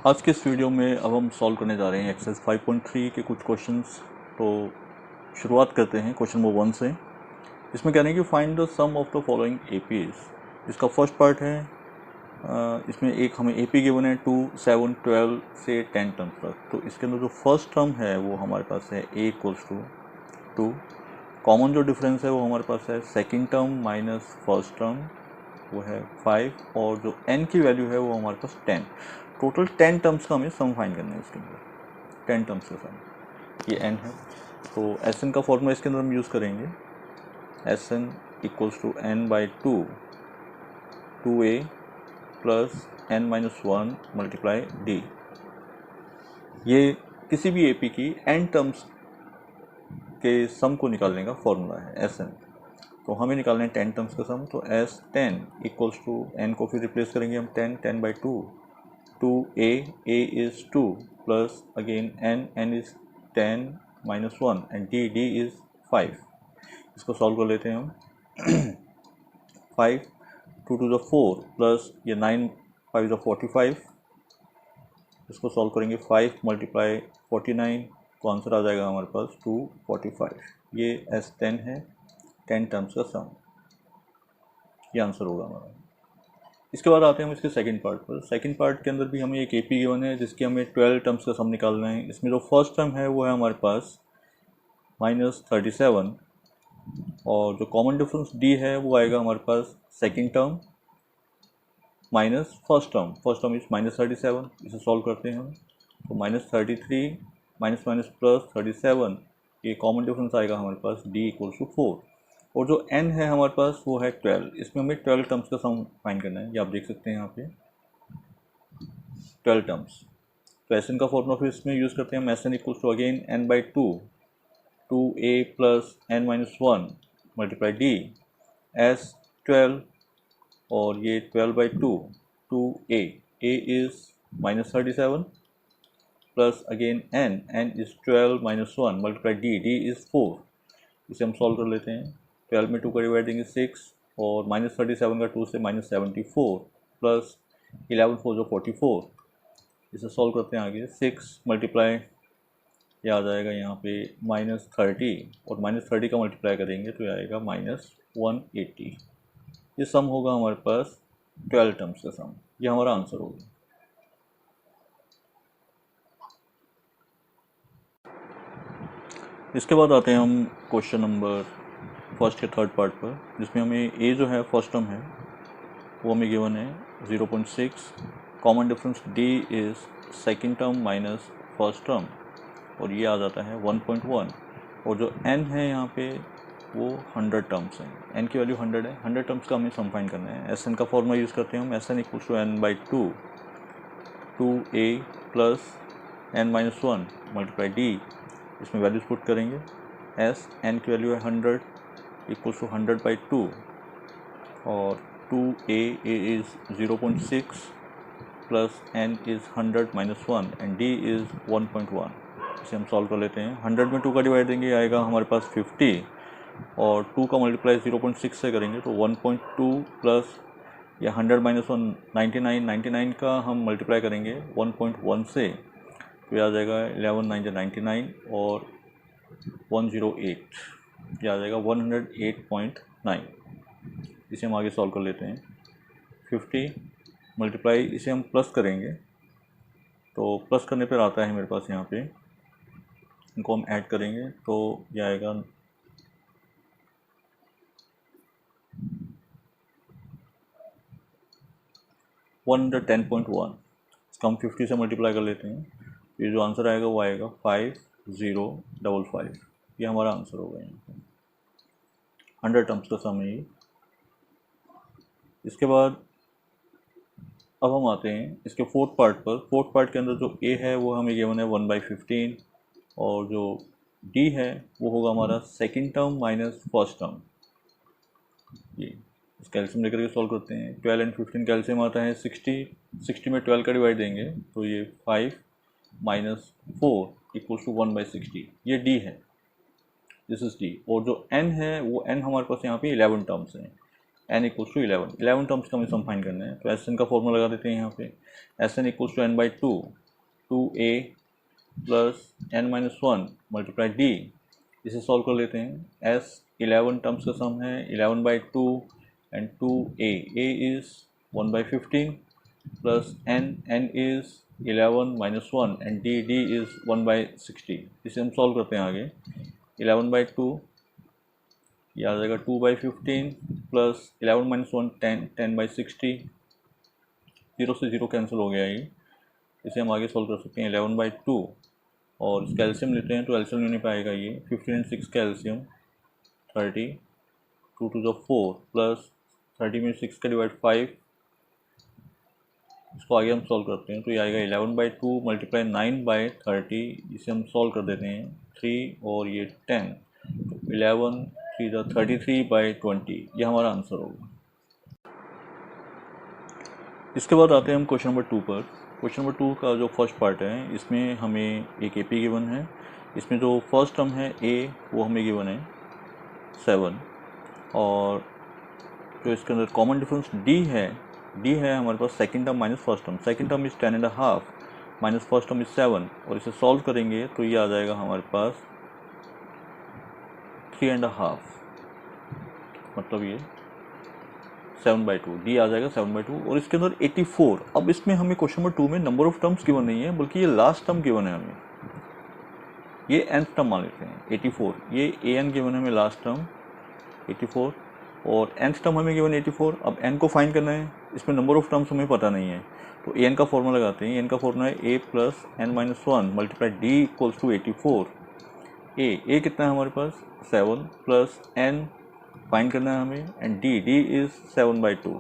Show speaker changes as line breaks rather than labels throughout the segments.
आज के इस वीडियो में अब हम सॉल्व करने जा रहे हैं एक्सरसाइज 5.3 के कुछ क्वेश्चंस। तो शुरुआत करते हैं क्वेश्चन नंबर 1 से। इसमें कह रहे हैं कि find the sum of the following APs. इसका फर्स्ट पार्ट है, इसमें एक हमें एपी गिवन है 2, 7, 12 से 10 टर्म तक। तो इसके अंदर जो फर्स्ट टर्म है वो हमारे पास है a इक्वल्स टू 2। कॉमन जो डिफरेंस है वो हमारे पास है second term minus first term, वो है 5, और जो n की वैल्यू है वो हमारे पास 10। टोटल 10 टर्म्स का हमें सम फाइंड करना है इसके अंदर, 10 टर्म्स का सम, ये n है। तो एस एन का फॉर्मूला इसके अंदर हम यूज़ करेंगे, S n equals to n by 2, 2a plus n minus 1 multiply d। ये किसी भी एपी की n टर्म्स के सम को निकालने का फॉर्मूला है एस एन। तो हमें निकालना है 10 टर्म्स का सम। तो एस 10 इक्वल्स टू n को फिर रिप्लेस करेंगे हम 10 by 2, 2a, a is 2 plus again n is 10 minus 1 and d is 5। इसको सॉल्व कर लेते हैं हम। 5 2 to the 4 प्लस ये 9 5 is 45। इसको सॉल्व करेंगे 5 मल्टीप्लाई 49, तो आंसर आ जाएगा हमारे पास 245। ये S10 है, 10 टर्म्स का सम, ये आंसर होगा हमारा। इसके बाद आते हैं हम इसके सेकंड पार्ट पर। सेकंड पार्ट के अंदर भी हमें एक एपी गिवन है जिसकी हमें 12 टर्म्स का सम निकालना है। इसमें जो फर्स्ट टर्म है वो है हमारे पास -37, और जो कॉमन डिफरेंस डी है वो आएगा हमारे पास second term minus first term. First term is -37, इसे सॉल्व करते हैं हम। तो -33 माइनस माइनस प्लस 37, ये कॉमन डिफरेंस आएगा हमारे पास डी इक्वल्स टू 4। और जो n है हमारे पास वो है 12। इसमें हमें 12 टर्म्स का सम फाइंड करना है, ये आप देख सकते हैं यहाँ पे 12 टर्म्स। तो एस एन का फॉर्मूला फिर इसमें यूज़ करते हैं हम, S n equals to again n by 2, 2a plus n minus 1 multiply d, S 12 और ये 12 by 2, 2a, a is -37 plus again n is 12 minus 1 multiply D is 4। इसे हम सॉल्व कर लेते हैं। 12 में 2 का डिवाइड देंगे 6, और -37 का 2 से -74 प्लस 11 4 जो 44। इसे सॉल्व करते हैं आगे। 6 मल्टीप्लाई, ये आ जाएगा यहाँ पे -30, और -30 का मल्टीप्लाई करेंगे तो ये आएगा -180। ये सम होगा हमारे पास 12 टर्म्स का सम, ये हमारा आंसर होगा। इसके बाद आते हैं हम क्वेश्चन नंबर फर्स्ट के थर्ड पार्ट पर, जिसमें हमें ए जो है फर्स्ट टर्म है वो हमें गिवन है 0.6। Common difference D is second term minus first term, और ये आ जाता है 1.1। और जो n है यहाँ पे वो 100 टर्म्स हैं, n की वैल्यू 100 है। 100 टर्म्स का हमें सम फाइंड करना है। एस एन का फॉर्मूला यूज़ करते हैं हम, S n equals to n by 2, 2a plus n minus 1 multiply d. इसमें वैल्यूज पुट करेंगे। एस n की वैल्यू है 100 इक्वल्स टू 100 बाई 2, और 2a is 0.6 plus n is 100 minus 1 and d is 1.1। इसे हम सॉल्व कर लेते हैं। 100 में 2 का डिवाइड देंगे, आएगा हमारे पास 50, और 2 का मल्टीप्लाई 0.6 से करेंगे तो 1.2 प्लस या 100 माइनस 1 99, 99 का हम मल्टीप्लाई करेंगे 1.1 से, तो ये आ जाएगा 11 9 99 और 108, ये आ जाएगा 108.9। इसे हम आगे सॉल्व कर लेते हैं। 50 मल्टीप्लाई, इसे हम प्लस करेंगे, तो प्लस करने पर आता है मेरे पास यहाँ पे, इनको हम ऐड करेंगे तो ये आएगा 110.1। इसका हम 50 से मल्टीप्लाई कर लेते हैं, ये जो आंसर आएगा वो आएगा 5055। ये हमारा आंसर होगा यहाँ पे। 100 टर्म्स का सम है ये। इसके बाद अब हम आते हैं इसके फोर्थ पार्ट पर। फोर्थ पार्ट के अंदर जो ए है वो हमें गिवन है 1/15, और जो डी है वो होगा हमारा second term minus first term. ये इस कैल्शियम लेकर के सॉल्व करते हैं। 12 एंड 15 कैल्शियम आता है 60 में 12 का डिवाइड देंगे तो ये 5 माइनस 4 इक्वल्स टू 1/60। ये डी है, दिस इज डी। और जो n है वो n हमारे पास यहाँ पे 11 टर्म्स हैं। n इक्वल्स टू 11 टर्म्स का हमें सम फाइंड करना है। तो एस एन का फॉर्मूला लगा देते हैं यहाँ पे, S n equals to n by 2 a plus n minus 1 multiply d। इसे सॉल्व कर लेते हैं। s 11 टर्म्स का सम है, 11 by 2 and 2a, a is 1 by 15 plus n is 11 minus 1 and d is 1 by 60। इसे हम सॉल्व करते हैं आगे। 11 बाई 2 ये आ जाएगा 2 बाई 15 प्लस 11 माइनस 1 10 बाई 60। 0 से 0 कैंसिल हो गया ये। इसे हम आगे सॉल्व कर सकते हैं 11 बाई 2 और इसका एलसीएम लेते हैं तो एलसीएम लेने पे आएगा ये 15 एंड 6 का एलसीएम 30, 2 टू द 4 प्लस 30 में 6 का डिवाइड 5। इसको आगे हम सॉल्व करते हैं तो ये आएगा 11 बाई 2 मल्टीप्लाई 9 बाई 30। इसे हम सॉल्व कर देते हैं 3 और ये 10, तो 11 3 द 33 बाई 20, ये हमारा आंसर होगा। इसके बाद आते हैं हम क्वेश्चन नंबर 2 पर। क्वेश्चन नंबर 2 का जो फर्स्ट पार्ट है इसमें हमें एक एपी गिवन है। इसमें जो फर्स्ट टर्म है ए वो हमें गिवन है 7 और जो इसके अंदर कॉमन डिफरेंस डी है हमारे पास second term minus first term. Second term is 10.5 minus first term is 7 और इसे सॉल्व करेंगे तो ये आ जाएगा हमारे पास 3.5, मतलब ये 7/2, डी आ जाएगा 7/2 और इसके अंदर 84। अब इसमें हमें क्वेश्चन नंबर 2 में नंबर ऑफ टर्म्स गिवन नहीं है बल्कि ये लास्ट टर्म गिवन है हमें, ये nth टर्म मान लेते हैं 84। ये an गिवन है हमें लास्ट टर्म 84 और nth टर्म हमें गिवन 84। अब n को फाइंड करना है, इसमें नंबर ऑफ टर्म्स हमें पता नहीं है तो an का फॉर्मूला लगाते हैं। an का फॉर्मूला है a plus n minus 1 multiply D equals to 84। a कितना है हमारे पास 7 प्लस n फाइंड करना है हमें and d is 7/2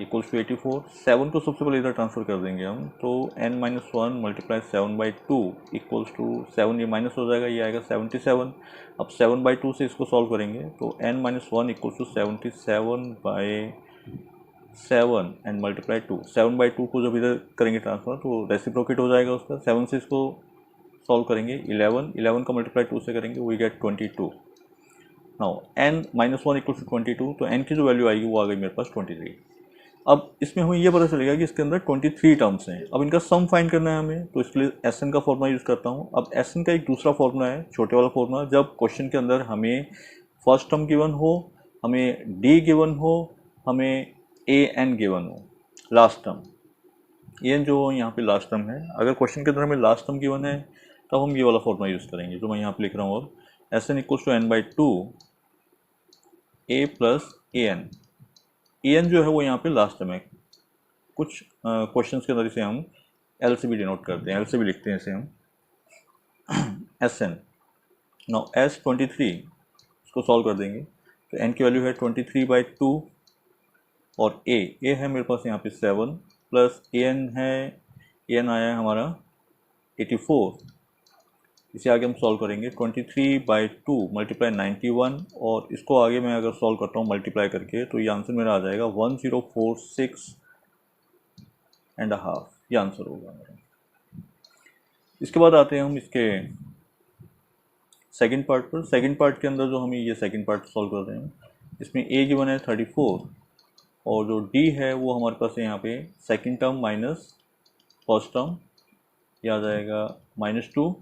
equals to 84। 7 को सबसे पहले इधर ट्रांसफर कर देंगे हम तो n minus 1 multiply 7/2 equals to 7, ये माइनस हो जाएगा, ये आएगा 77। अब 7/2 से इसको सॉल्व करेंगे तो n minus 1 equals to 77/7 and multiply 2। 7/2 को जब इधर करेंगे ट्रांसफर तो रेसिप्रोकेट हो जाएगा उसका। 7 से इसको सॉल्व करेंगे 11 का मल्टीप्लाई 2 से करेंगे we get 22। Now n minus 1 equal to 22 तो n की जो वैल्यू आएगी वो आ गई मेरे पास 23। अब इसमें हमें ये पता चलेगा कि इसके अंदर 23 टर्म्स हैं। अब इनका सम फाइंड करना है हमें तो इसके लिए एस एन का फॉर्मूला यूज़ करता हूँ। अब एस एन का एक दूसरा फॉर्मूला है, छोटे वाला फॉर्मूला, जब क्वेश्चन के अंदर हमें फर्स्ट टर्म गिवन हो, हमें डी गिवन हो, हमें ए एन गिवन हो, लास्ट टर्म ए एन जो यहाँ पे लास्ट टर्म है। अगर क्वेश्चन के अंदर हमें लास्ट टर्म गिवन है तब हम ये वाला फॉर्मूला यूज़ करेंगे जो मैं यहाँ पे लिख रहा हूँ। अब S n equals to n/2 a plus A n जो है वो यहाँ पे लास्ट टर्म है। कुछ क्वेश्चंस के अंदर इसे हम एल से भी डिनोट करते हैं, एल से भी लिखते हैं इसे हम एस एन। नाउ एस 23 इसको सॉल्व कर देंगे तो एन की वैल्यू है 23/2 और ए है मेरे पास यहाँ पे 7 प्लस ए एन आया है हमारा 84। इसे आगे हम सॉल्व करेंगे 23/2 मल्टीप्लाई 91 और इसको आगे मैं अगर सॉल्व करता हूँ मल्टीप्लाई करके तो ये आंसर मेरा आ जाएगा 1046.5, ये आंसर होगा मेरा। इसके बाद आते हैं हम इसके सेकंड पार्ट पर। सेकंड पार्ट के अंदर जो हमें ये सेकंड पार्ट सॉल्व कर रहे हैं इसमें ए गिवन है 34 और जो डी है वो हमारे पास है यहाँ पे second term minus first term, ये आ जाएगा -2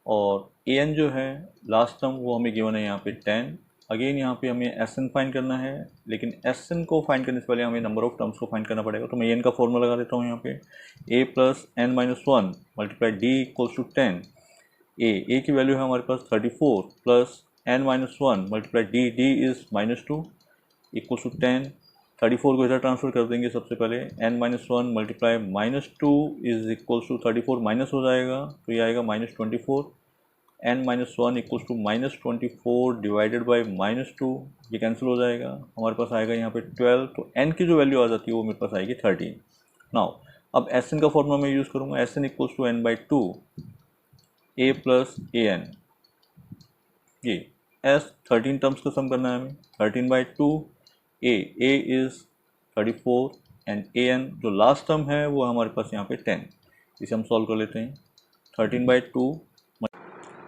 और ए एन जो है लास्ट टर्म वो हमें गिवन है यहाँ पे 10। अगेन यहाँ पे हमें एस एन फाइंड करना है लेकिन एस एन को फाइंड करने से पहले हमें नंबर ऑफ टर्म्स को फाइंड करना पड़ेगा तो मैं एन का फॉर्मूला लगा देता हूँ यहाँ पे A plus n minus 1 multiply D equals to 10। A की वैल्यू है हमारे पास 34 plus n minus 1 multiply D is -2 equals to 10। 34 को इधर ट्रांसफर कर देंगे सबसे पहले, n minus 1 multiply -2 is equals to 34 minus हो जाएगा तो ये आएगा -24। n minus 1 equals to -24 divided by -2, ये कैंसिल हो जाएगा, हमारे पास आएगा यहाँ पे 12। तो n की जो वैल्यू आ जाती है वो मेरे पास आएगी 13। नाउ अब एस एन का फॉर्मूला मैं यूज़ करूँगा, S n equals to n/2 a plus A N. ये एस 13 टर्म्स का सम करना है हमें, 13/2 a is 34 and a n जो लास्ट टर्म है वो हमारे पास यहाँ पे 10। इसे हम सॉल्व कर लेते हैं 13/2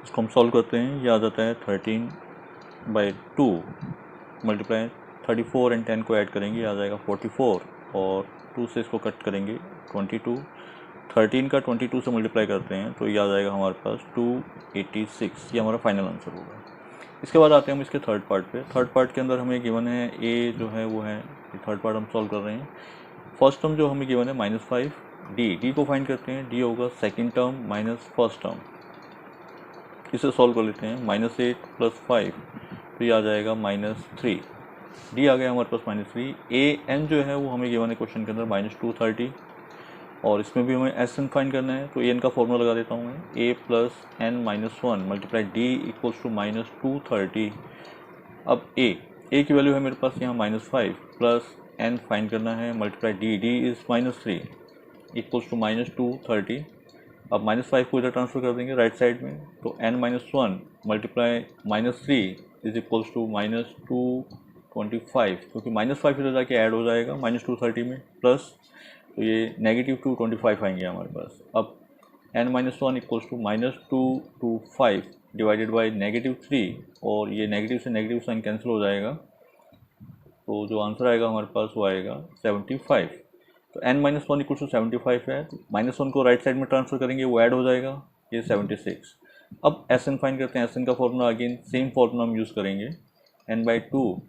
इसको हम सॉल्व करते हैं, ये आ जाता है 13/2 मल्टीप्लाई 34 एंड 10 को ऐड करेंगे, आ जाएगा 44, और 2 से इसको कट करेंगे 22, 13 का 22 से मल्टीप्लाई करते हैं तो ये आ जाएगा हमारे पास 286। ये हमारा फाइनल आंसर होगा। इसके बाद आते हैं हम इसके थर्ड पार्ट पे। थर्ड पार्ट के अंदर हमें गिवन है ए जो है वो है, थर्ड पार्ट हम सॉल्व कर रहे हैं। फर्स्ट टर्म जो हमें गिवन है -5, डी को फाइंड करते हैं। डी होगा second term minus first term, इसे सॉल्व कर लेते हैं। -8 + 5 तो ये आ जाएगा -3। डी आ गया हमारे पास -3। ए एन जो है वो हमें गिवन है क्वेश्चन के अंदर -230, और इसमें भी हमें एस एन फाइंड करना है, तो ए एन का फॉर्मूला लगा देता हूँ मैं। A plus N minus 1 multiply D equals to -230। अब ए की वैल्यू है मेरे पास यहाँ -5 प्लस एन फाइंड करना है multiply D is -3 equals to -230। अब -5 को इधर ट्रांसफर कर देंगे राइट साइड में, तो n-1 multiply -3 is equals to -225, क्योंकि -5 इधर जाके ऐड हो जाएगा -230 में, प्लस तो ये -225 आएंगे हमारे पास। अब n-1 equals to -225 divided by -3, और ये नेगेटिव से नेगेटिव साइन कैंसिल हो जाएगा, तो जो आंसर आएगा हमारे पास वो आएगा 75। तो n-1 इक्वल टू 75 है, तो -1 को राइट साइड में ट्रांसफर करेंगे, वो ऐड हो जाएगा, ये 76। अब एस एन फाइंड करते हैं। एस एन का फॉर्मूला अगेन सेम फॉर्मूला हम यूज़ करेंगे, n/2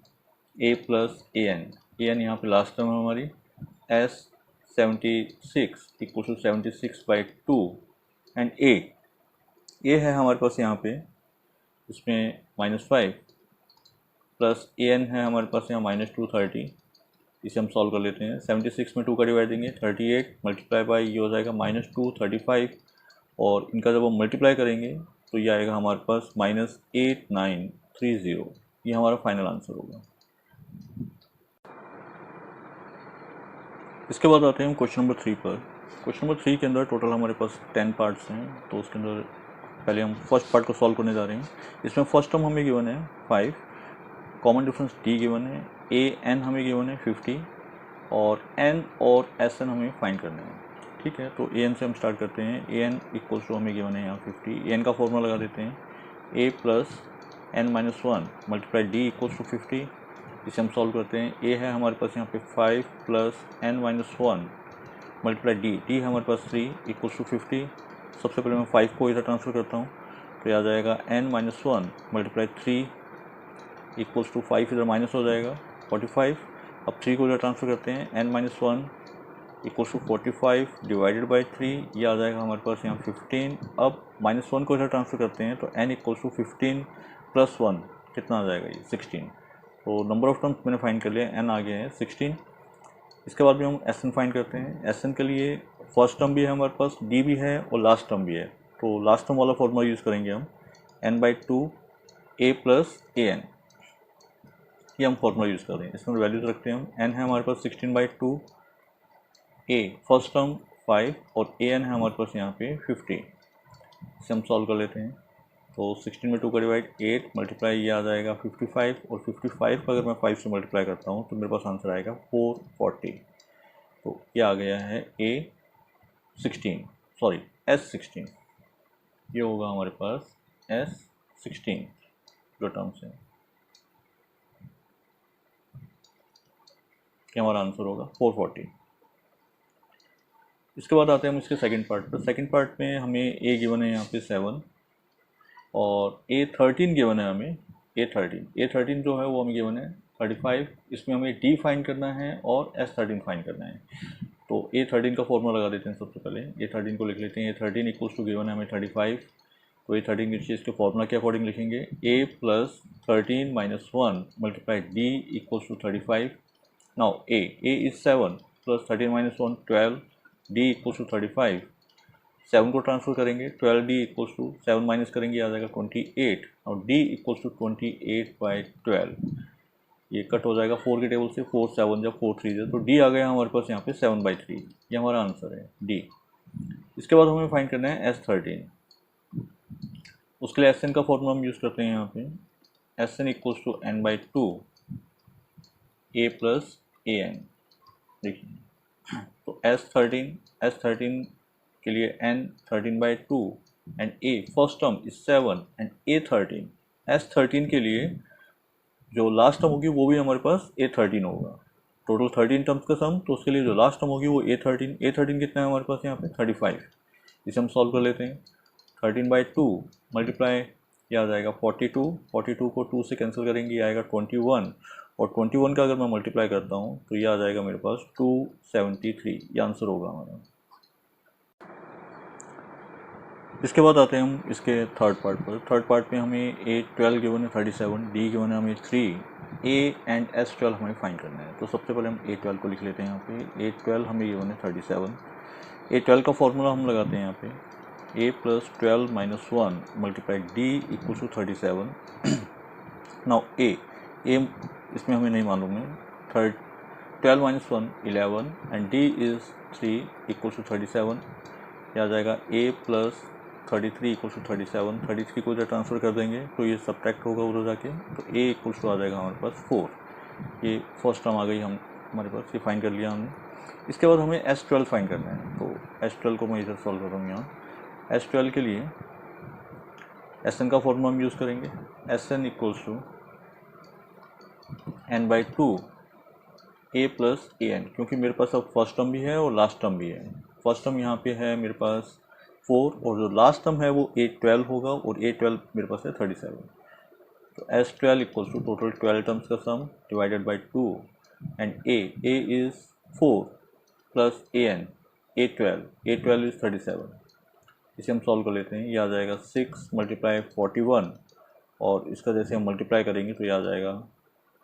a plus A N यहाँ पे लास्ट टर्म है हमारी, s 76 इक्वल टू 76/2, एंड ए है हमारे पास यहाँ पे, इसमें -5 प्लस ए एन है हमारे पास यहाँ -230। इसे हम सॉल्व कर लेते हैं। 76 में 2 का डिवाइड देंगे 38 मल्टीप्लाई बाई ये हो जाएगा -235, और इनका जब हम मल्टीप्लाई करेंगे तो ये आएगा हमारे पास -8930। ये हमारा फाइनल आंसर होगा। इसके बाद आते हैं हम क्वेश्चन नंबर 3 पर। क्वेश्चन नंबर 3 के अंदर टोटल हमारे पास 10 पार्ट्स हैं, तो उसके अंदर पहले हम फर्स्ट पार्ट को सॉल्व करने जा रहे हैं। इसमें फर्स्ट टर्म हमें गिवन है 5, कॉमन डिफरेंस डी गिवन है, ए एन हमें गिवन है 50, और एन और एस एन हमें फाइंड करने हैं। ठीक है, तो ए एन से हम स्टार्ट करते हैं। ए एन इक्वल्स टू हमें गिवन है यहाँ 50। ए एन का फॉर्मूला लगा देते हैं, A plus n-1 multiply D equals to 50। इसे हम सॉल्व करते हैं। ए है हमारे पास यहाँ पे 5 प्लस n-1 मल्टीप्लाई डी है हमारे पास 3 इक्वल्स टू 50। सबसे पहले मैं 5 को इधर ट्रांसफर करता हूँ, तो आ जाएगा n-1 मल्टीप्लाई 3 इक्वल्स टू 5, इधर माइनस हो जाएगा 45। अब 3 को इधर ट्रांसफर करते हैं, n-1 equals to 45 divided by 3, ये आ जाएगा हमारे पास यहाँ 15। अब -1 को इधर ट्रांसफर करते हैं, तो n इक्वल्स टू 15 प्लस 1 कितना आ जाएगा, ये 16। तो नंबर ऑफ टर्म्स मैंने फाइंड कर लिया, n आ गया है 16। इसके बाद भी हम एस एन फाइंड करते हैं। एस एन के लिए फर्स्ट टर्म भी है हमारे पास, डी भी है और लास्ट टर्म भी है, तो लास्ट टर्म वाला फॉर्मूला यूज़ करेंगे हम, n/2 a plus A N, ये हम फॉर्मूला यूज़ कर रहे हैं। इसमें वैल्यूज रखते हैं हम। n है हमारे पास 16/2, a फर्स्ट टर्म 5 और ए एन है हमारे पास यहाँ पे 50। इसे हम सॉल्व कर लेते हैं। तो 16 में 2 का डिवाइड 8 मल्टीप्लाई ये आ जाएगा 55, और 55 का अगर मैं 5 से मल्टीप्लाई करता हूँ तो मेरे पास आंसर आएगा 440। तो ये आ गया है S16, ये होगा हमारे पास S16 जो टर्म्स है, कि हमारा आंसर होगा 440। इसके बाद आते हैं हम इसके सेकंड पार्ट पर। सेकंड पार्ट में हमें ए गिवन है यहाँ पे 7, और A13 गिवन है हमें। A13 जो है वो हमें गिवन है 35। इसमें हमें डी फाइंड करना है और S13 फाइंड करना है। तो A13 का फॉर्मूला लगा देते हैं। सबसे पहले A13 को लिख लेते हैं। A13 इक्वल्स टू गिवन है हमें 35, तो A13 की चीज़ के फॉर्मूला के अकॉर्डिंग लिखेंगे, a plus 13 minus 1 multiply d equals to 35। Now a is 7 plus 13 minus 1 12, d equals to 35। 7 को ट्रांसफर करेंगे, 12d इक्वल्स टू 7 माइनस करेंगे आ जाएगा 28, और d इक्वल्स टू 28/12। ये कट हो जाएगा 4 के टेबल से, 4 7 जब 4 3 है, तो d आ गया हमारे पास यहाँ पे 7/3। ये हमारा आंसर है d। इसके बाद हमें फाइंड करना है S13। उसके लिए Sn का फॉर्मूला हम यूज़ करते हैं यहाँ पे, Sn equals to n/2 a plus A n. देखिए, तो S13 के लिए n 13/2 and a first term is 7 and A13। S13 के लिए जो लास्ट टर्म होगी वो भी हमारे पास A13 होगा। टोटल 13 टर्म्स का सम, तो उसके लिए जो लास्ट टर्म होगी वो A13 कितना है हमारे पास यहाँ पे 35। इसे हम सॉल्व कर लेते हैं। 13/2 मल्टीप्लाई ये आ जाएगा 42 को 2 से कैंसिल करेंगे, ये आएगा 21, और 21 का अगर मैं मल्टीप्लाई करता हूँ तो ये आ जाएगा मेरे पास 273। ये आंसर होगा हमारा। इसके बाद आते हैं हम इसके थर्ड पार्ट पर। थर्ड पार्ट में हमें A12 गिवन है 37, D गिवन है हमें 3, A एंड S12 हमें फाइंड करना है। तो सबसे पहले हम A12 को लिख लेते हैं यहाँ पे। A12 हमें गिवन है 37। A12 का फॉर्मूला हम लगाते हैं यहाँ पे, A + 12 - 1 multiply D = 37। Now A इसमें हमें नहीं मालूम है। 12 - 1 11 एंड D इज़ 3 = 37। यह आ जाएगा A + 33 = 37। 33 को इधर ट्रांसफ़र कर देंगे तो ये सब्ट्रैक्ट होगा उधर जाके, तो A = आ जाएगा हमारे पास 4। ये फर्स्ट टर्म आ गई हमारे पास, ये फाइंड कर लिया हमने। इसके बाद हमें S12 फाइंड करना है, तो S12 को मैं इधर सॉल्व कर रहा हूँ यहाँ। S12 के लिए Sn का फॉर्मूला हम यूज़ करेंगे। Sn = n/2 A + An, क्योंकि मेरे पास अब फर्स्ट टर्म भी है और लास्ट टर्म भी है। फर्स्ट टर्म यहाँ पे है मेरे पास 4 और जो लास्ट टर्म है वो A12 होगा, और A12 मेरे पास है 37। तो S12 = टोटल 12 टर्म्स का सम divided by 2 and A is 4 plus An A12 is 37। इसे हम सॉल्व कर लेते हैं। ये आ जाएगा 6 × 41, और इसका जैसे हम मल्टीप्लाई करेंगे तो ये आ जाएगा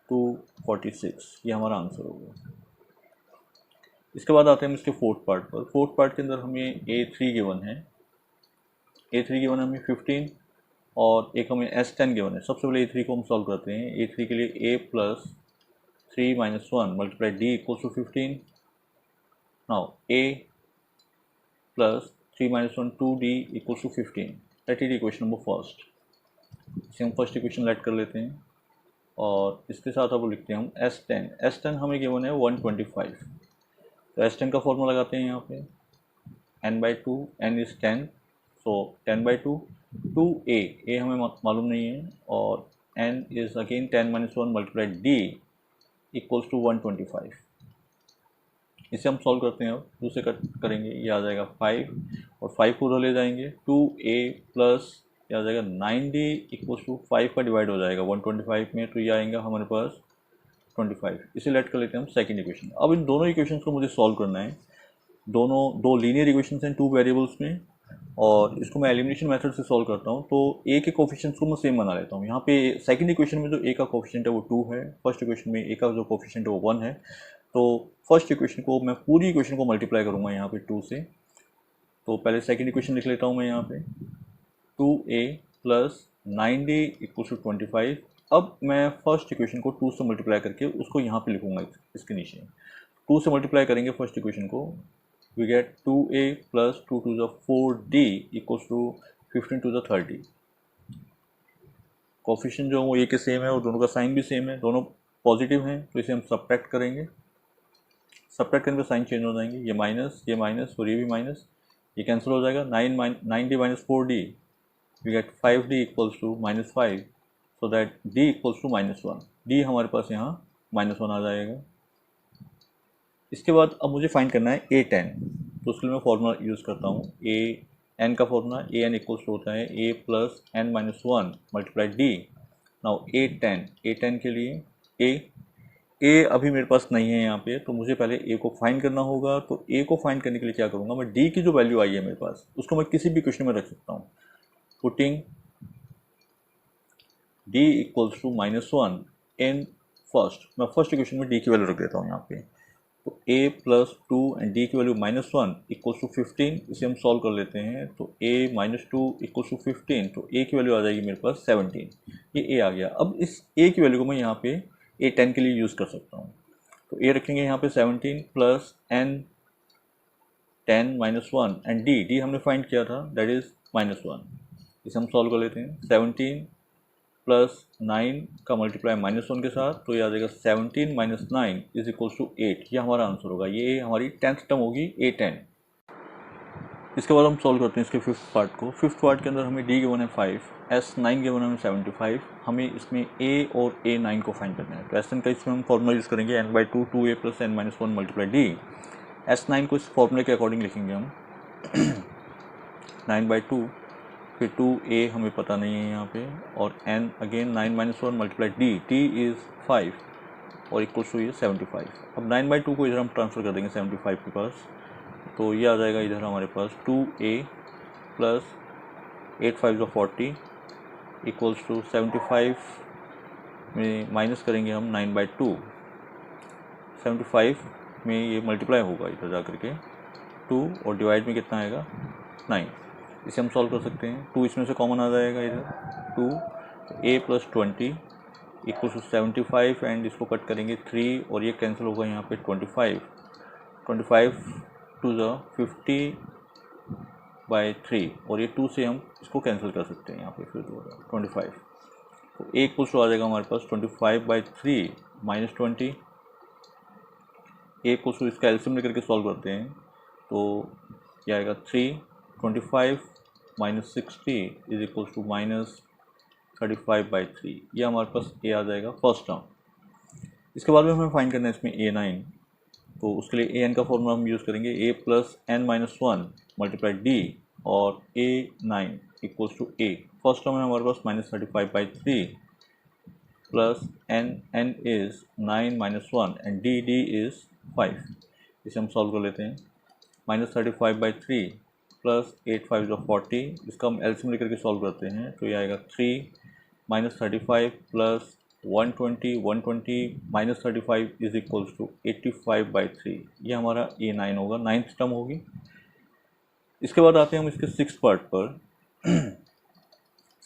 246। ये हमारा आंसर होगा। इसके बाद आते हैं हम इसके फोर्थ पार्ट पर। फोर्थ पार्ट के अंदर हमें A3 गिवन है। A3 गिवन है हमें 15, और एक हमें S10 गिवन है। सबसे पहले A3 को हम सॉल्व करते हैं। A3 के लिए A + 3 - 1 multiply D = 15। Now A + 3 - 1 2D = 15। That is equation number first. इसे हम फर्स्ट इक्वेशन लेट कर लेते हैं, और इसके साथ अब लिखते हैं हम S10 हमें गिवन है 125। तो S10 का फॉर्मूला लगाते हैं यहाँ पे, n/2, n is 10, so 10/2 2A हमें मालूम नहीं है, और n is again 10 - 1 multiply D = 125। इसे हम सॉल्व करते हैं। अब 2 से कट करेंगे, ये आ जाएगा 5, और 5 को उधर ले जाएंगे। 2A प्लस ये आ जाएगा 9D = 5 का डिवाइड हो जाएगा 125 में, तो ये आएगा हमारे पास 25। इसे लेट कर लेते हैं हम सेकंड इक्वेशन। अब इन दोनों इक्वेशंस को मुझे सॉल्व करना है। दो लीनियर इक्वेशंस हैं 2 वेरिएबल्स में, और इसको मैं एलिमिनेशन मेथड से सॉल्व करता हूँ। तो A के कोफिशिएंट्स को मैं सेम बना लेता हूँ। यहाँ पे सेकंड इक्वेशन में जो A का कोफिशिएंट है वो 2 है, फर्स्ट इक्वेशन में A का जो कोफिशिएंट है वो 1 है। तो फर्स्ट इक्वेशन को मैं पूरी इक्वेशन को मल्टीप्लाई करूँगा यहाँ पे 2 से। तो पहले सेकंड इक्वेशन लिख लेता हूँ मैं यहाँ पे, 2A + 9D = 25। अब मैं फर्स्ट इक्वेशन को 2 से मल्टीप्लाई करके उसको यहाँ पे लिखूँगा इसके नीचे। 2 से मल्टीप्लाई करेंगे फर्स्ट इक्वेशन को, we get 2A + 2 to the 4D = 15 to the 30। Coefficient जो वो A के सेम है और दोनों का साइन भी सेम है, दोनों पॉजिटिव हैं, तो इसे हम सब्ट्रैक्ट करेंगे। सब्ट्रैक्ट करने पर साइन चेंज हो जाएंगे, ये माइनस और ये भी माइनस, ये कैंसिल हो जाएगा। 9D - 4D we get 5D = -5, so that D = -1। D हमारे पास यहाँ -1 आ जाएगा। इसके बाद अब मुझे फाइंड करना है A10, तो उसके लिए मैं फॉर्मूला यूज़ करता हूँ। An का फॉर्मूला An = होता है A + n - 1 multiply D। Now A10 के लिए A अभी मेरे पास नहीं है यहाँ पे, तो मुझे पहले A को फाइंड करना होगा। तो A को फाइंड करने के लिए क्या करूँगा, मैं D की जो वैल्यू आई है मेरे पास उसको मैं किसी भी इक्वेशन में रख सकता हूँ। पुटिंग D = -1 इन फर्स्ट, मैं फर्स्ट इक्वेशन में D की वैल्यू रख देता हूँ यहाँ पे। तो A + 2 एंड D की वैल्यू -1 = 15। इसे हम सॉल्व कर लेते हैं। तो A - 2 = 15, तो A की वैल्यू आ जाएगी मेरे पास 17। ये A आ गया। अब इस A की वैल्यू को मैं यहाँ पे A10 के लिए यूज़ कर सकता हूँ। तो A रखेंगे यहाँ पे 17 + n 10 - 1 एंड D हमने फाइंड किया था, दैट इज़ -1। इसे हम सॉल्व कर लेते हैं। 17 + 9 का मल्टीप्लाई -1 के साथ, तो ये आ जाएगा 17 - 9 = 8। ये हमारा आंसर होगा। ये हमारी 10th टर्म होगी A10। इसके बाद हम सॉल्व करते हैं इसके फिफ्थ पार्ट को। फिफ्थ पार्ट के अंदर हमें डी गिवन है 5, S9 गिवन है हमें 75, हमें इसमें A और A9 को फाइंड करना है। तो Sn का इसमें हम फॉर्मूला यूज़ करेंगे n/2 2a + n-1 × d। S9 को इस फॉर्मूले के अकॉर्डिंग लिखेंगे हम 9/2, फिर 2a हमें पता नहीं है यहाँ पे, और n again 9-1 × d, t is 5 और इक्वल्स टू ये 75। अब 9/2 को इधर हम ट्रांसफ़र कर देंगे 75 के पास, तो ये आ जाएगा इधर हमारे पास 2a + 8 5 40 इक्वल्स टू 75 में माइनस करेंगे हम 9/2, 75 में ये मल्टीप्लाई होगा इधर जा करके 2, और डिवाइड में कितना आएगा 9। इसे हम सॉल्व कर सकते हैं। 2 इसमें से कॉमन आ जाएगा इधर 2, a + 20 इक्वल टू 75, एंड इसको कट करेंगे 3 और ये कैंसिल होगा यहाँ पे 25 टू ज़ 50/3, और ये 2 से हम इसको कैंसिल कर सकते हैं यहाँ पे, फिर 25, तो a इक्वल टू आ जाएगा हमारे पास 25/3 - 20। a इक्वल टू इसका एलसीएम लेकर के सॉल्व करते हैं, तो ये आएगा 3, 25 - 60 इज इक्वल टू -35/3। ये हमारे पास a आ जाएगा फर्स्ट टर्म। इसके बाद में हमें फाइंड करना है इसमें a9, तो उसके लिए an का फॉर्मूला हम यूज़ करेंगे a + n-1 × d, और a9 equals to a। First term है हमारे पास -35/3 plus n is 9 - 1 and d is 5। इसे हम सॉल्व कर लेते हैं। -35/3 प्लस 8 5 40, इसका हम एलसीएम लेकर के सॉल्व करते हैं, तो ये आएगा 3 - 35 प्लस 120 -35 इज इक्वल्स टू 85/3। ये हमारा a9 होगा, 9th टर्म होगी। इसके बाद आते हैं हम इसके 6th पार्ट पर।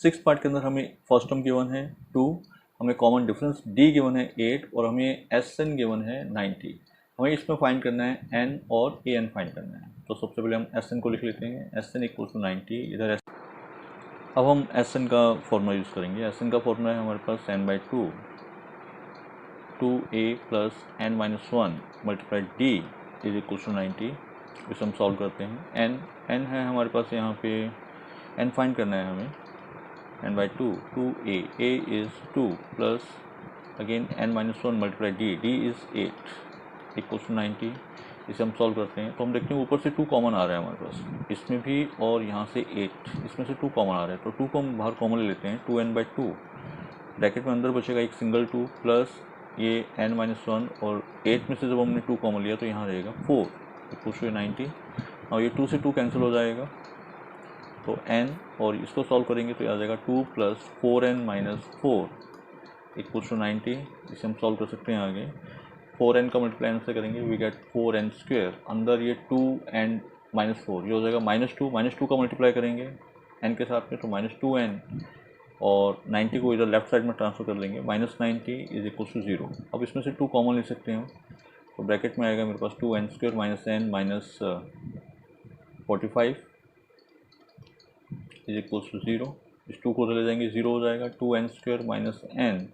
6th पार्ट के अंदर हमें फर्स्ट टर्म गिवन है 2, हमें कॉमन डिफरेंस d गिवन है 8, और हमें Sn गिवन है 90। हमें इसमें फाइंड करना है n और an फाइंड करना है। तो सबसे पहले हम Sn को लिख लेते हैं, Sn इक्वल्स टू 90 इधर। अब हम Sn का फॉर्मूला यूज़ करेंगे। Sn का फॉर्मूला है हमारे पास n/2 2a + n-1 × d is equals to 90। इसे हम सॉल्व करते हैं। n है हमारे पास यहाँ पे, n फाइंड करना है हमें, n/2 2a, a is 2 plus again n-1 × d is 8 equals to 90। इसे हम सॉल्व करते हैं, तो हम देखते हैं ऊपर से 2 कॉमन आ रहा है हमारे पास, इसमें भी और यहाँ से 8, इसमें से 2 कॉमन आ रहा है, तो 2 को हम बाहर कॉमन ले लेते हैं। 2n/2 ब्रैकेट में अंदर बचेगा एक सिंगल 2 प्लस ये n-1, और 8 में से जब हमने 2 कॉमन लिया तो यहाँ रहेगा 4 इक्वल्स टू 90। और ये 2 से 2 कैंसिल हो जाएगा, तो n, और इसको सॉल्व करेंगे तो ये आ जाएगा 2 + 4n - 4 इक्वल्स टू 90। इसे हम सॉल्व कर सकते हैं आगे। 4n का मल्टीप्लाई n से करेंगे, वी गेट 4n², अंदर ये 2 एंड -4, ये हो जाएगा -2 का मल्टीप्लाई करेंगे n के साथ में, तो -2n, और 90 को इधर लेफ्ट साइड में ट्रांसफर कर लेंगे, -90 इज इक्वल्स टू 0। अब इसमें से 2 कॉमन ले सकते हैं, तो ब्रैकेट में आएगा मेरे पास 2n² - n - 45 is equals to 0। इस 2 को ले जाएंगे, 0 हो जाएगा। 2n² - n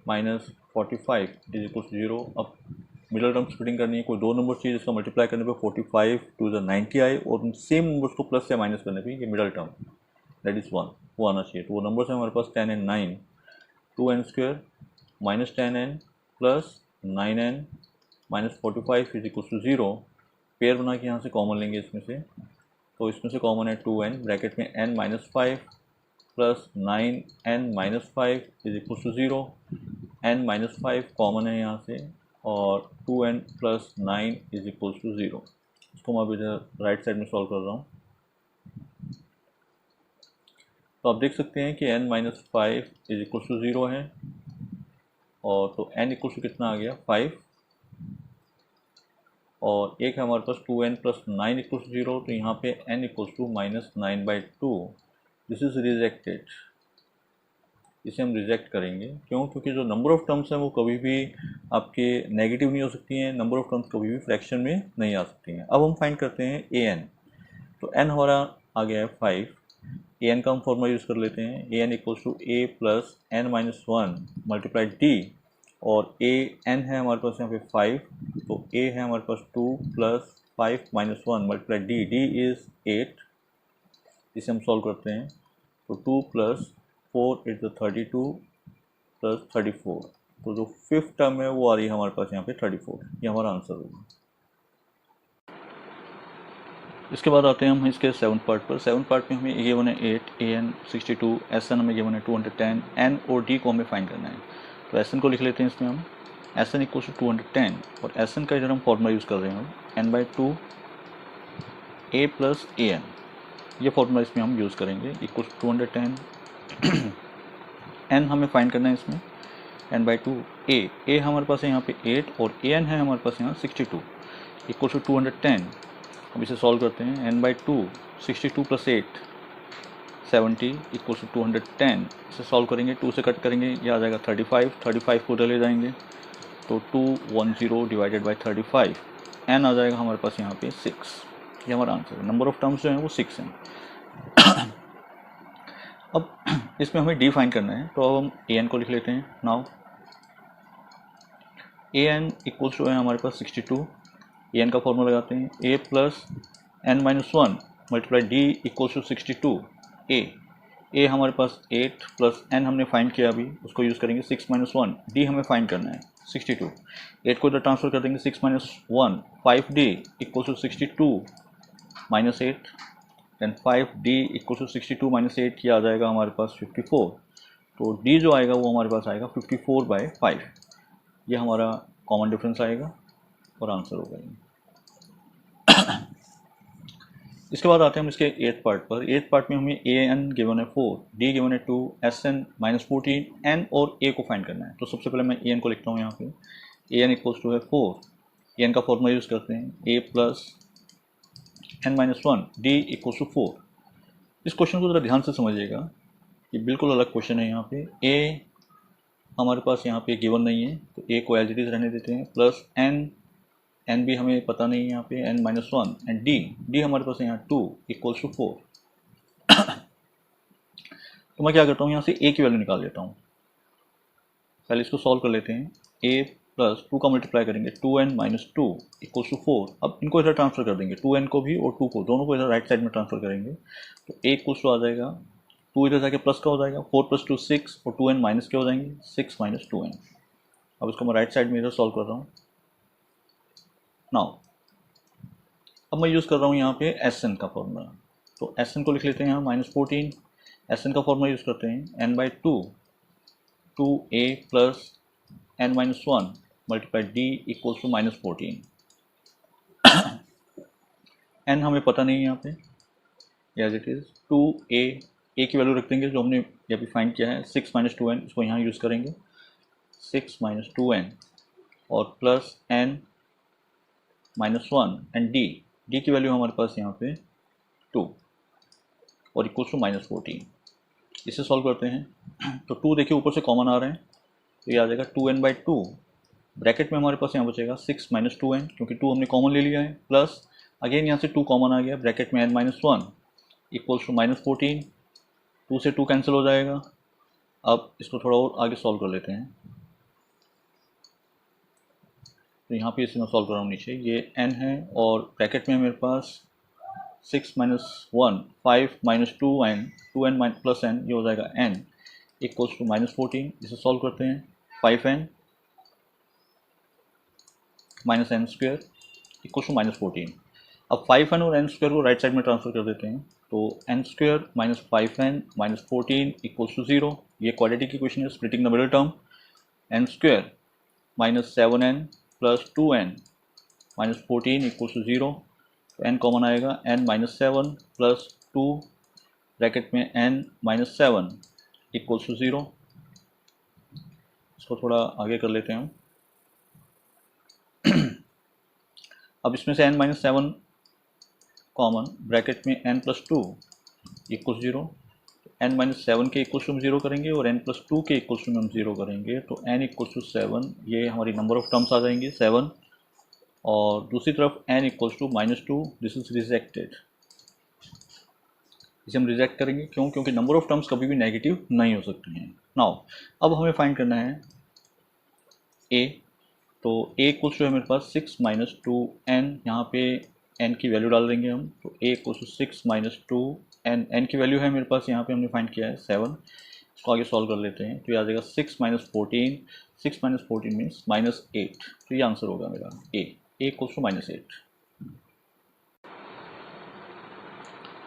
- 45 is equals to 0। अब मिडल टर्म स्प्लिटिंग करनी है, कोई 2 नंबर चाहिए जिसका मल्टीप्लाई करने पे 45 टू द 90 आए, और सेम नंबर्स को प्लस या माइनस करने पे ये मिडल टर्म दैट इज़ 1 वो आना चाहिए। तो वो नंबर्स है हमारे पास 10 and 9, 2n² - 10n plus 9n - 45 is equals to 0। Pair बना के यहाँ से कॉमन लेंगे इसमें से, तो इसमें से कॉमन है 2n, ब्रैकेट में n - 5 plus 9n - 5 is equals to 0। n - 5 common है यहाँ से, और 2n + 9 इज इक्वल्स टू 0। इसको मैं अभी इधर राइट साइड में सॉल्व कर रहा हूँ। तो आप देख सकते हैं कि n - 5 इज इक्वल्स टू 0 है, और तो n इक्वल्स टू कितना आ गया 5, और एक है हमारे पास 2n + 9 इक्वल्स 0, तो यहाँ पे n equals to -9/2। This is rejected, इसे हम रिजेक्ट करेंगे। क्यों? क्योंकि जो नंबर ऑफ़ टर्म्स हैं वो कभी भी आपके नेगेटिव नहीं हो सकती हैं, नंबर ऑफ़ टर्म्स कभी भी फ्रैक्शन में नहीं आ सकती हैं। अब हम फाइंड करते हैं an, तो n हमारा आ गया है 5। an का हम फॉर्मूला यूज़ कर लेते हैं, an equals to a + n-1 × d, और a n है हमारे पास यहाँ पे 5, तो a है हमारे पास 2 + 5 माइनस 1 मल्टीप्लाई डी इज़ 8, इसे हम सॉल्व करते हैं तो 2 प्लस 4 इज 32 प्लस 34, तो जो फिफ्थ टर्म है वो आ रही है हमारे पास यहाँ पे 34, ये हमारा आंसर होगा। इसके बाद आते हैं हम इसके सेवन्थ पार्ट पर। सेवन्थ पार्ट में हमें गिवन है 8, an 62, एस एन हमें गिवन है 210, एन और डी को हमें फाइंड करना है। तो एस एन को लिख लेते हैं इसमें हम, एस एन इक्वल टू 210, और एस एन का इधर हम फॉर्मूला यूज़ कर रहे हैं n by 2 a plus A N, ये फॉर्मूला इसमें हम यूज़ करेंगे इक्वल टू 210। एन हमें फाइंड करना है इसमें, एन बाई 2 ए हमारे पास है यहाँ पे 8 और ए एन है हमारे पास यहाँ 62 इक्वल टू 210। अब इसे सॉल्व करते हैं, n by 2 62 plus 8 70 equal to 210, इसे सॉल्व करेंगे 2 से कट करेंगे, ये आ जाएगा 35 को उधर ले जाएंगे तो 210 डिवाइडेड बाई 35, एन आ जाएगा हमारे पास यहाँ पे 6, ये हमारा आंसर है। नंबर ऑफ टर्म्स जो हैं वो 6 हैं। अब इसमें हमें डी फाइंड करना है, तो अब हम ए एन को लिख लेते हैं। Now a n equals to है हमारे पास 62, ए एन का फॉर्मूला लगाते हैं, A plus N minus 1 multiply D equals to 62 A हमारे पास 8 प्लस एन हमने फाइंड किया अभी, उसको यूज़ करेंगे 6 माइनस 1, डी हमें फाइंड करना है 62, 8 को इधर ट्रांसफर कर देंगे 6 minus 1 5d equals to 62 minus 8, then 5d equals to 62 minus 8, ये आ जाएगा हमारे पास 54, तो d जो आएगा वो हमारे पास आएगा 54/5, ये हमारा कॉमन डिफरेंस आएगा और आंसर होगा ये। इसके बाद आते हैं हम इसके एथ पार्ट पर। एथ पार्ट में हमें ए एन गिवन है 4, डी गिवन है 2, एस एन माइनस 14, एन और ए को फाइंड करना है। तो सबसे पहले मैं ए एन को लिखता हूँ यहाँ पे, ए एन इक्वल्स टू है 4, ए एन का फॉर्मूला यूज़ करते हैं, A plus N minus 1 D equals to 4। इस क्वेश्चन को ज़रा ध्यान से समझिएगा, ये बिल्कुल अलग क्वेश्चन है। यहाँ पे ए हमारे पास यहाँ पे गिवन नहीं है, तो ए को एज इट इज़ रहने देते हैं, प्लस एन भी हमें पता नहीं है यहाँ पे, एन माइनस 1 एंड डी हमारे पास है यहाँ 2 इक्वल्स टू 4। तो मैं क्या करता हूँ, यहाँ से ए की वैल्यू निकाल लेता हूँ। पहले इसको सॉल्व कर लेते हैं, ए प्लस 2 का मल्टीप्लाई करेंगे 2n माइनस 2 इक्वल्स टू 4। अब इनको इधर ट्रांसफर कर देंगे, 2n को भी और 2 को, दोनों को इधर राइट साइड में ट्रांसफर करेंगे, तो ए इक्वल्स टू आ जाएगा 2 इधर जाके प्लस का हो जाएगा, 4 प्लस 2 6 और 2n माइनस के हो जाएंगे 6 माइनस 2n। अब इसको मैं राइट साइड में इधर सॉल्व कर रहा हूँ। नाउ अब मैं यूज़ कर रहा हूँ यहाँ पे एस एन का फॉर्मूला, तो एस एन को लिख लेते हैं यहाँ माइनस 14, एस एन का फॉर्मूला यूज़ करते हैं, n by 2 2a plus N minus 1 multiply D equals to minus 14। N हमें पता नहीं है यहाँ पे, एज इट इज़ 2a, ए की वैल्यू रख देंगे जो हमने अभी फाइंड किया है, 6 माइनस 2n, इसको यहाँ यूज़ करेंगे 6 माइनस 2n और plus n minus 1 and D की वैल्यू हमारे पास यहाँ पे 2 और इक्वल्स टू माइनस 14। इसे सॉल्व करते हैं, तो 2 देखिए ऊपर से कॉमन आ रहे हैं, तो ये आ जाएगा 2n बाई 2, ब्रैकेट में हमारे पास यहाँ बचेगा 6 माइनस 2n, क्योंकि 2 हमने कॉमन ले लिया है, प्लस अगेन यहाँ से 2 कॉमन आ गया, ब्रैकेट में n minus 1 equals to minus 14, 2 से 2 कैंसिल हो जाएगा। अब इसको थोड़ा और आगे सॉल्व कर लेते हैं, तो यहाँ पे इसे मैं सॉल्व कर रहा हूँ नीचे, ये n है और ब्रैकेट में मेरे पास 6 minus 1 5 minus 2n 2n minus plus n, ये हो जाएगा n इक्वल्स टू माइनस 14। इसे सॉल्व करते हैं, 5n minus n square equals to minus 14। अब 5n और n स्क्वेयर को राइट साइड में ट्रांसफर कर देते हैं, तो n square minus 5n minus 14 equals to 0, ये क्वाड्रेटिक की इक्वेशन है, splitting the middle term, n square minus 7n plus 2n minus 14 equals to 0, तो n कॉमन आएगा, n माइनस 7 प्लस 2 ब्रैकेट में n माइनस 7 इक्वल्स टू 0। इसको थोड़ा आगे कर लेते हैं। अब इसमें से n माइनस 7 कॉमन, ब्रैकेट में n plus 2 equals 0, n minus 7 के इक्वल्स टू हम 0 करेंगे और n प्लस 2 के इक्वल्स टू हम 0 करेंगे, तो n इक्वल्स टू 7, ये हमारी नंबर ऑफ टर्म्स आ जाएंगे 7, और दूसरी तरफ n equals to minus 2, this is rejected, इसे हम रिजेक्ट करेंगे, क्यों? क्योंकि नंबर ऑफ टर्म्स कभी भी नेगेटिव नहीं हो सकती हैं। नाउ अब हमें फाइंड करना है a, तो a इक्वल्स टू है मेरे पास 6 माइनस 2n, यहाँ पे एन की वैल्यू डाल देंगे हम, तो ए इक्वल टू 6 माइनस 2, एन की वैल्यू है मेरे पास यहाँ पे हमने फाइंड किया है 7, इसको आगे सॉल्व कर लेते हैं। तो ये आ जाएगा 6 माइनस 14, 6 माइनस 14 मीन्स माइनस 8, तो ये आंसर होगा मेरा ए इक्वल टू माइनस 8।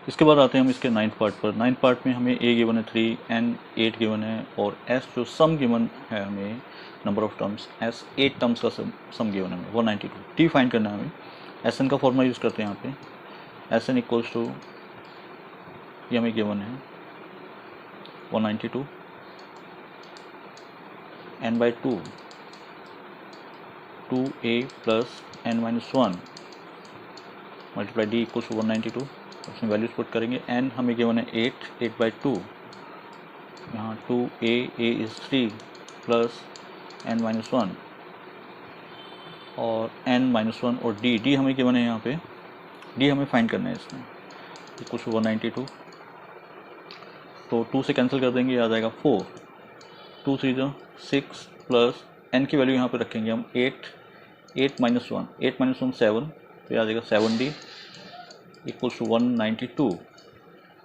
इसके बाद आते हैं हम इसके 9th पार्ट पर। 9th पार्ट में हमें ए गिवन है 3, एन 8 गिवन है, और एस जो सम गिवन है हमें number of terms, S 8 terms का सम गिवन है हमें 192। टी फाइंड करना है हमें। एस एन का फॉर्मूला यूज़ करते हैं यहाँ पे। एस एन इक्वल्स टू, ये हमें गिवन है 192, n by 2, 2a plus N minus 1 multiply D equals to 192। उसमें वैल्यूज पुट करेंगे। एन हमें गिवन है 8 बाई 2, यहाँ 2a, a is 3 plus N minus 1 और n माइनस 1, और डी हमें गिवन है यहाँ पे, डी हमें फाइंड करना है इसमें, इक्वल टू 192। तो 2 से कैंसिल कर देंगे, आ जाएगा 4, 2 3 जो 6 प्लस n की वैल्यू यहाँ पे रखेंगे हम 8 माइनस 1, 8 माइनस 1 7, तो ये आ जाएगा 7d इक्वल्स टू 192।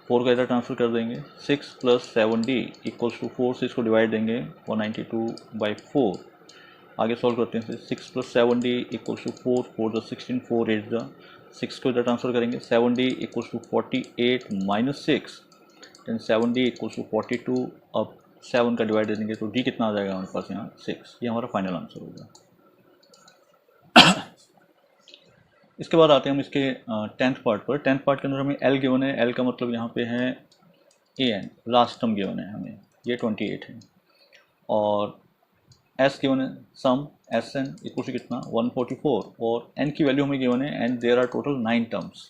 4 का इधर ट्रांसफर कर देंगे, 6 प्लस 7d इक्वल्स टू 4 से इसको डिवाइड देंगे 192 बाई 4। आगे सॉल्व करते हैं। 6 प्लस 7d इक्वल्स टू 4, 4 जो 16, 4 8 जो 6 को इधर ट्रांसफर करेंगे। 7d equals to 48 minus 6, then 7d equals to 42। अब 7 का डिवाइड दे देंगे तो d कितना आ जाएगा हमारे पास यहाँ 6। ये हमारा फाइनल आंसर होगा। इसके बाद आते हैं हम इसके 10th पार्ट पर। 10th पार्ट के अंदर हमें l गिवन है। l का मतलब यहाँ पे है an, लास्ट टर्म गिवन है हमें, ये 28 है, और s गिवन है sum S N equal to कितना 144, और n की वैल्यू हमें गिवन है, and there are total 9 terms.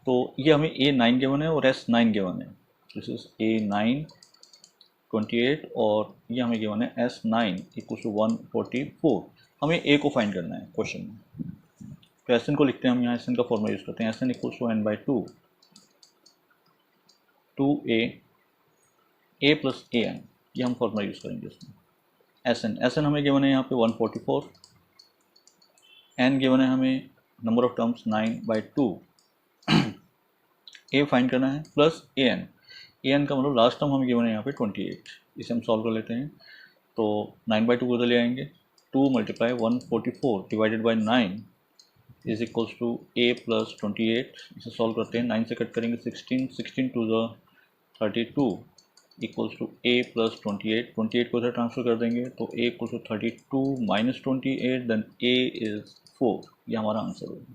तो ये हमें a 9 गिवन है और s 9 गिवन है, दिस इज a 9 28, और ये हमें गिवन है s 9 इक्वल टू 144। हमें a को फाइंड करना है क्वेश्चन में। तो एस एन को लिखते हैं हम यहाँ, एस एन का फॉर्मूला यूज़ करते हैं। S N equal to n by 2, 2a plus A N, ये हम फॉर्मूला यूज़ करेंगे इसमें। एस एन हमें गिवन है यहाँ पे 144, एन गिवन है हमें number of terms 9 by 2, A find करना है प्लस ए एन का मतलब लास्ट टर्म हमें गिवन है यहाँ पे 28। इसे हम सॉल्व कर लेते हैं। तो 9 बाई 2 को ले आएंगे, 2 multiply 144 divided by 9 is equals to a plus 28। इसे सॉल्व करते हैं, 9 से कट करेंगे 16, 16 to the 32 equals to a plus 28, 28 को इधर ट्रांसफर कर देंगे तो a equals to 32 minus 28, then a is 4। ये हमारा आंसर होगा।